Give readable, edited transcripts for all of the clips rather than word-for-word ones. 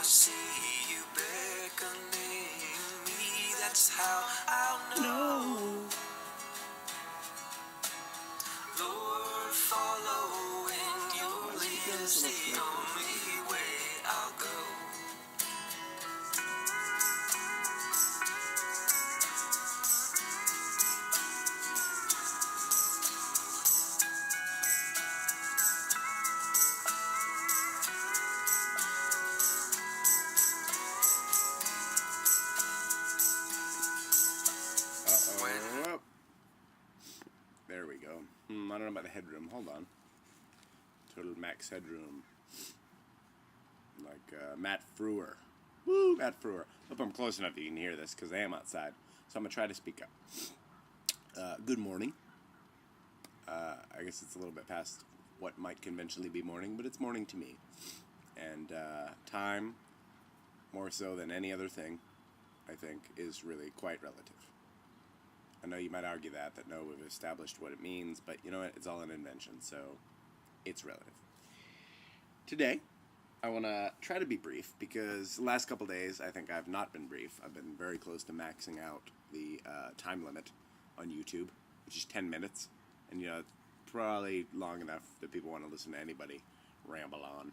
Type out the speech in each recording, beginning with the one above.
see you beckoning me, that's how I'll know. Lord, following your lead's the only way I'll go. There we go. I don't know about the headroom. Hold on. Total max headroom. Like Matt Frewer. Woo, Matt Frewer. Hope I'm close enough that you can hear this because I am outside. So I'm going to try to speak up. Good morning. I guess it's a little bit past what might conventionally be morning, but it's morning to me. And time, more so than any other thing, I think, is really quite relative. I know you might argue that no, we've established what it means, but you know what? It's all an invention, so it's relative. Today, I want to try to be brief, because the last couple days, I think I've not been brief. I've been very close to maxing out the time limit on YouTube, which is 10 minutes. And, you know, it's probably long enough that people want to listen to anybody ramble on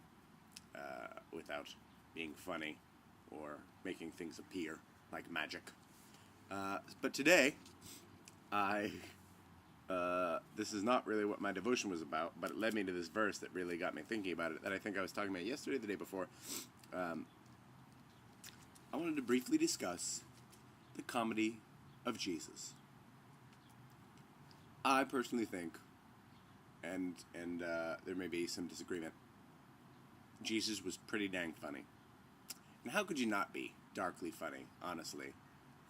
without being funny or making things appear like magic. But today, this is not really what my devotion was about, but it led me to this verse that really got me thinking about it, that I think I was talking about yesterday, the day before. I wanted to briefly discuss the comedy of Jesus. I personally think, and there may be some disagreement, Jesus was pretty dang funny. And how could you not be darkly funny, honestly?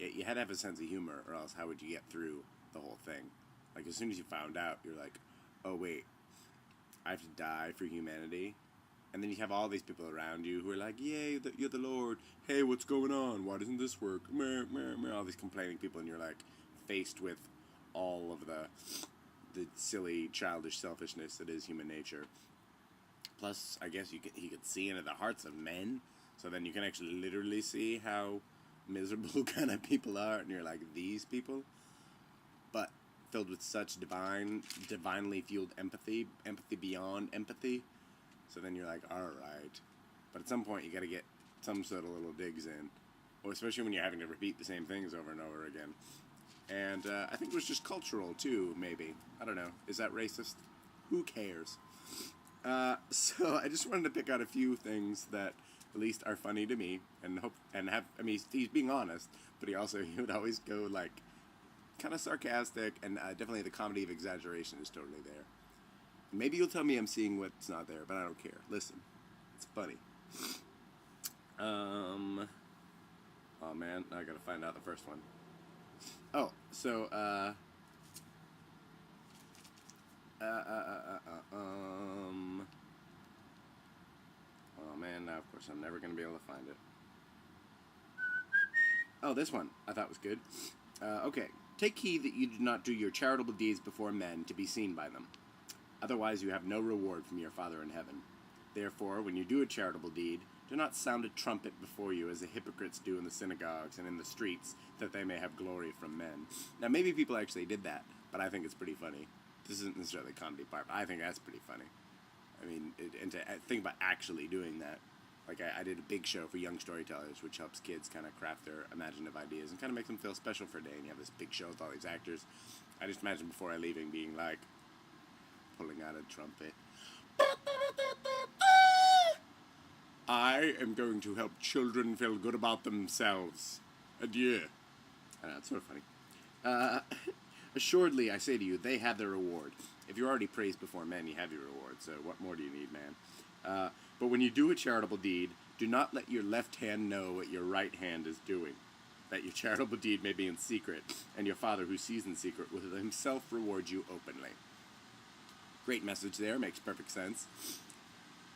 You had to have a sense of humor, or else how would you get through the whole thing? Like, as soon as you found out, you're like, oh, wait, I have to die for humanity? And then you have all these people around you who are like, yay, you're the Lord. Hey, what's going on? Why doesn't this work? Meh, meh, meh. All these complaining people, and you're like faced with all of the silly, childish selfishness that is human nature. Plus, I guess he could see into the hearts of men, so then you can actually literally see how miserable kind of people are, and you're like, these people? But filled with such divinely fueled empathy beyond empathy. So then you're like, all right. But at some point, you got to get some sort of little digs in, or especially when you're having to repeat the same things over and over again. And I think it was just cultural too, maybe. I don't know. Is that racist? Who cares? So I just wanted to pick out a few things that at least are funny to me, and he's being honest, but he would always go like kind of sarcastic, and definitely the comedy of exaggeration is totally there. Maybe you'll tell me I'm seeing what's not there, but I don't care. Listen, it's funny. Oh man, now I gotta find out the first one. Oh, so oh man, now of course I'm never gonna be able to find it. Oh, this one I thought was good. Okay. Take heed that you do not do your charitable deeds before men to be seen by them. Otherwise you have no reward from your Father in heaven. Therefore, when you do a charitable deed, do not sound a trumpet before you as the hypocrites do in the synagogues and in the streets, that they may have glory from men. Now, maybe people actually did that, but I think it's pretty funny. This isn't necessarily the comedy part, but I think that's pretty funny. I mean, and to think about actually doing that. Like, I did a big show for young storytellers, which helps kids kind of craft their imaginative ideas and kind of makes them feel special for a day. And you have this big show with all these actors. I just imagine before I leaving being like, pulling out a trumpet. I am going to help children feel good about themselves. Adieu. That's sort of funny. Assuredly, I say to you, they have their reward. If you're already praised before men, you have your reward. So what more do you need, man? But when you do a charitable deed, do not let your left hand know what your right hand is doing, that your charitable deed may be in secret, and your Father who sees in secret will himself reward you openly. Great message there, makes perfect sense.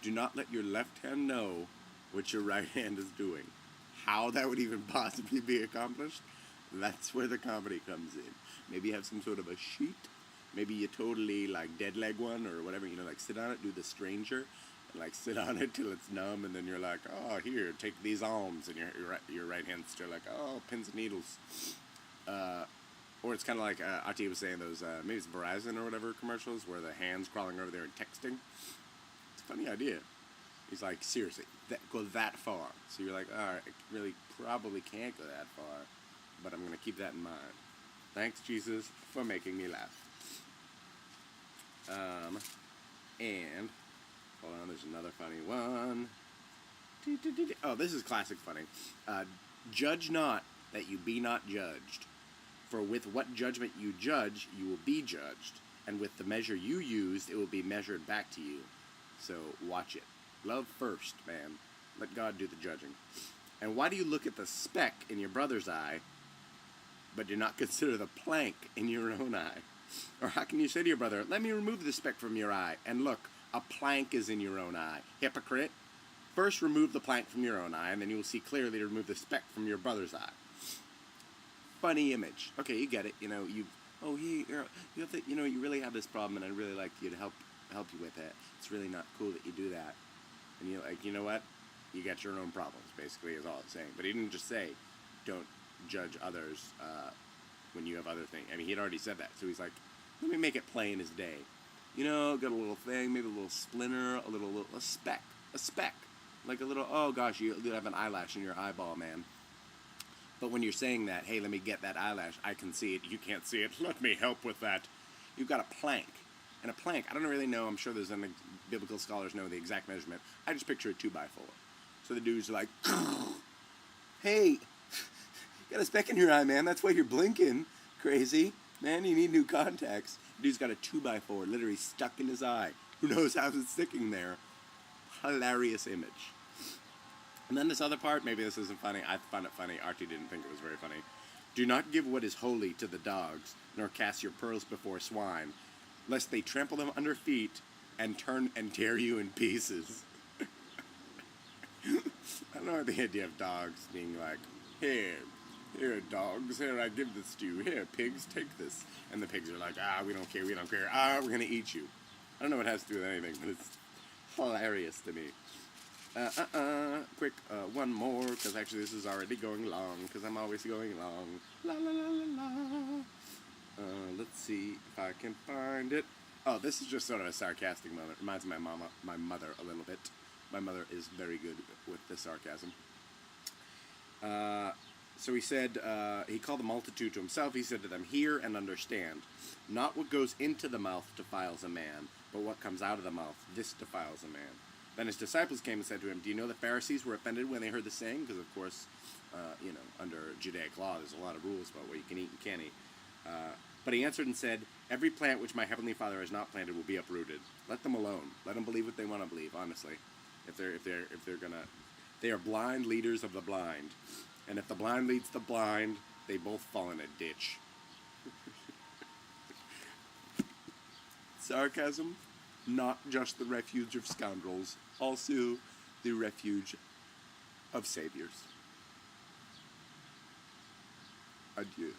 Do not let your left hand know what your right hand is doing. How that would even possibly be accomplished, that's where the comedy comes in. Maybe you have some sort of a sheet. Maybe you totally, like, dead leg one or whatever, like, sit on it, do the stranger. like sit on it till it's numb, and then you're like, oh, here, take these alms, and your right hand's still like, oh, pins and needles. Or it's kind of like Ati was saying, those maybe it's Verizon or whatever commercials where the hand's crawling over there and texting. It's a funny idea. He's like, seriously, go that far. So you're like, all right, I really probably can't go that far, but I'm going to keep that in mind. Thanks, Jesus, for making me laugh. And, hold on, there's another funny one. Oh, this is classic funny. Judge not, that you be not judged. For with what judgment you judge, you will be judged. And with the measure you use, it will be measured back to you. So watch it. Love first, man. Let God do the judging. And why do you look at the speck in your brother's eye, but do not consider the plank in your own eye? Or how can you say to your brother, let me remove the speck from your eye, and look, a plank is in your own eye? Hypocrite. First remove the plank from your own eye, and then you will see clearly to remove the speck from your brother's eye. Funny image. Okay, you get it. You know, you have to, you really have this problem, and I'd really like you to help you with it. It's really not cool that you do that. And you're like, you know what? You got your own problems, basically, is all it's saying. But he didn't just say, don't judge others when you have other things. I mean, he had already said that. So he's like, let me make it plain as day. You know, got a little thing, maybe a little splinter, a speck. Like a little, oh gosh, you have an eyelash in your eyeball, man. But when you're saying that, hey, let me get that eyelash, I can see it, you can't see it, let me help with that. You've got a plank. And a plank, I don't really know, I'm sure there's biblical scholars know the exact measurement. I just picture a 2x4. So the dude's like, hey, you got a speck in your eye, man, that's why you're blinking, crazy. Man, you need new contacts. The dude's got a 2x4 literally stuck in his eye. Who knows how it's sticking there? Hilarious image. And then this other part, maybe this isn't funny. I found it funny. Archie didn't think it was very funny. Do not give what is holy to the dogs, nor cast your pearls before swine, lest they trample them under feet and turn and tear you in pieces. I don't know the idea of dogs being like, here dogs, here I give this to you. Here, pigs, take this. And the pigs are like, we don't care. We're going to eat you. I don't know what it has to do with anything, but it's hilarious to me. Quick, one more, because actually this is already going long, because I'm always going long. La la la la la. Let's see if I can find it. Oh, this is just sort of a sarcastic moment. Reminds me of my mother a little bit. My mother is very good with the sarcasm. So he said, he called the multitude to himself. He said to them, hear and understand. Not what goes into the mouth defiles a man, but what comes out of the mouth, this defiles a man. Then his disciples came and said to him, do you know the Pharisees were offended when they heard the saying? Because, of course, under Judaic law, there's a lot of rules about what you can eat and can't eat. But he answered and said, every plant which my heavenly Father has not planted will be uprooted. Let them alone. Let them believe what they want to believe, honestly. If they're gonna, they are blind leaders of the blind. And if the blind leads the blind, they both fall in a ditch. Sarcasm, not just the refuge of scoundrels, also the refuge of saviors. Adieu.